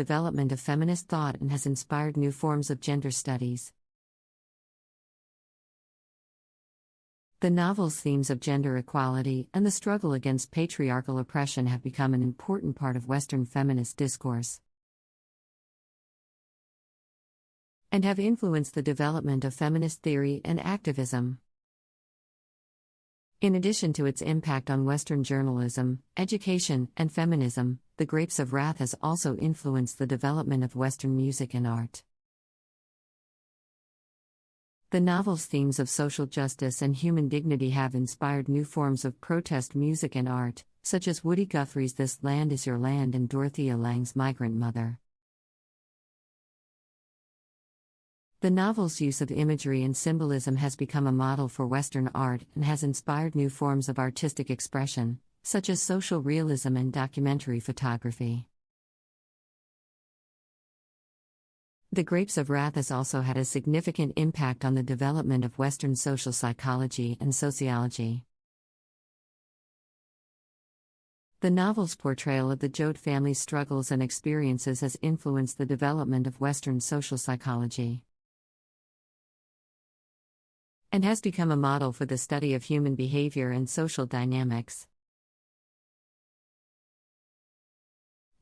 development of feminist thought and has inspired new forms of gender studies. The novel's themes of gender equality and the struggle against patriarchal oppression have become an important part of Western feminist discourse, and have influenced the development of feminist theory and activism. In addition to its impact on Western journalism, education, and feminism, The Grapes of Wrath has also influenced the development of Western music and art. The novel's themes of social justice and human dignity have inspired new forms of protest music and art, such as Woody Guthrie's This Land Is Your Land and Dorothea Lange's Migrant Mother. The novel's use of imagery and symbolism has become a model for Western art and has inspired new forms of artistic expression, such as social realism and documentary photography. The Grapes of Wrath has also had a significant impact on the development of Western social psychology and sociology. The novel's portrayal of the Joad family's struggles and experiences has influenced the development of Western social psychology, and has become a model for the study of human behavior and social dynamics.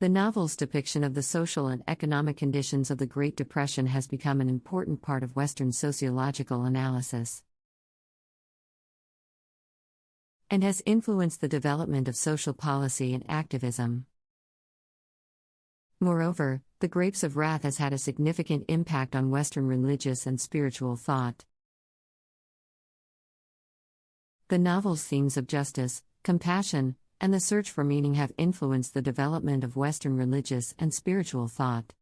The novel's depiction of the social and economic conditions of the Great Depression has become an important part of Western sociological analysis, and has influenced the development of social policy and activism. Moreover, The Grapes of Wrath has had a significant impact on Western religious and spiritual thought. The novel's themes of justice, compassion, and the search for meaning have influenced the development of Western religious and spiritual thought,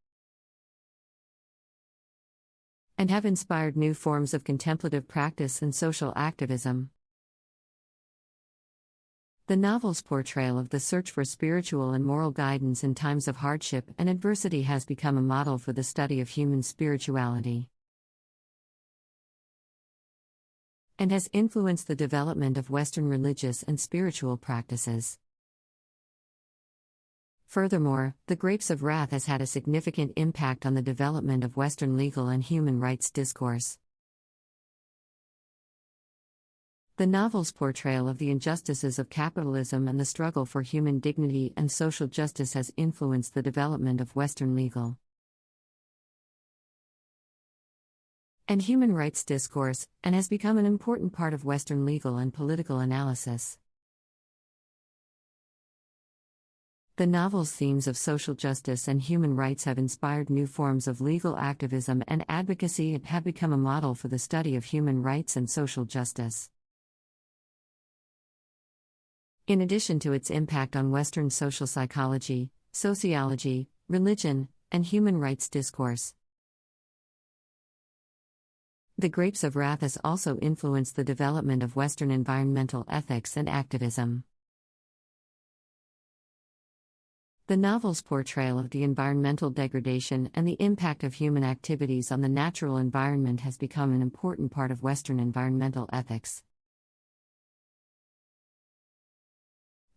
and have inspired new forms of contemplative practice and social activism. The novel's portrayal of the search for spiritual and moral guidance in times of hardship and adversity has become a model for the study of human spirituality, and has influenced the development of Western religious and spiritual practices. Furthermore, The Grapes of Wrath has had a significant impact on the development of Western legal and human rights discourse. The novel's portrayal of the injustices of capitalism and the struggle for human dignity and social justice has influenced the development of Western legal and human rights discourse, and has become an important part of Western legal and political analysis. The novel's themes of social justice and human rights have inspired new forms of legal activism and advocacy and have become a model for the study of human rights and social justice. In addition to its impact on Western social psychology, sociology, religion, and human rights discourse, The Grapes of Wrath has also influenced the development of Western environmental ethics and activism. The novel's portrayal of the environmental degradation and the impact of human activities on the natural environment has become an important part of Western environmental ethics,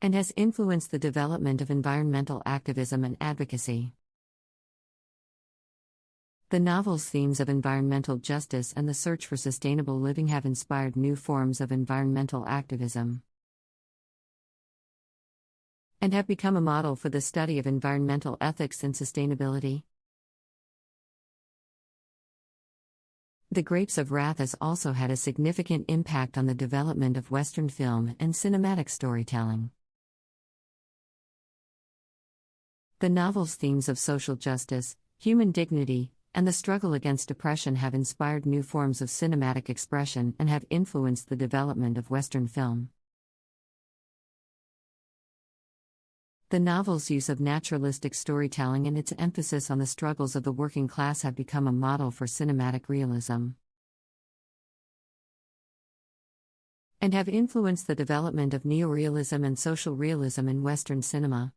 and has influenced the development of environmental activism and advocacy. The novel's themes of environmental justice and the search for sustainable living have inspired new forms of environmental activism, and have become a model for the study of environmental ethics and sustainability. The Grapes of Wrath has also had a significant impact on the development of Western film and cinematic storytelling. The novel's themes of social justice, human dignity, and the struggle against oppression have inspired new forms of cinematic expression and have influenced the development of Western film. The novel's use of naturalistic storytelling and its emphasis on the struggles of the working class have become a model for cinematic realism, and have influenced the development of neorealism and social realism in Western cinema.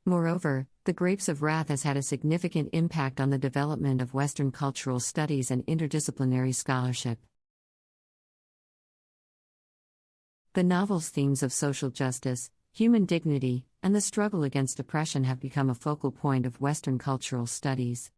Moreover, The Grapes of Wrath has had a significant impact on the development of Western cultural studies and interdisciplinary scholarship. The novel's themes of social justice, human dignity, and the struggle against oppression have become a focal point of Western cultural studies.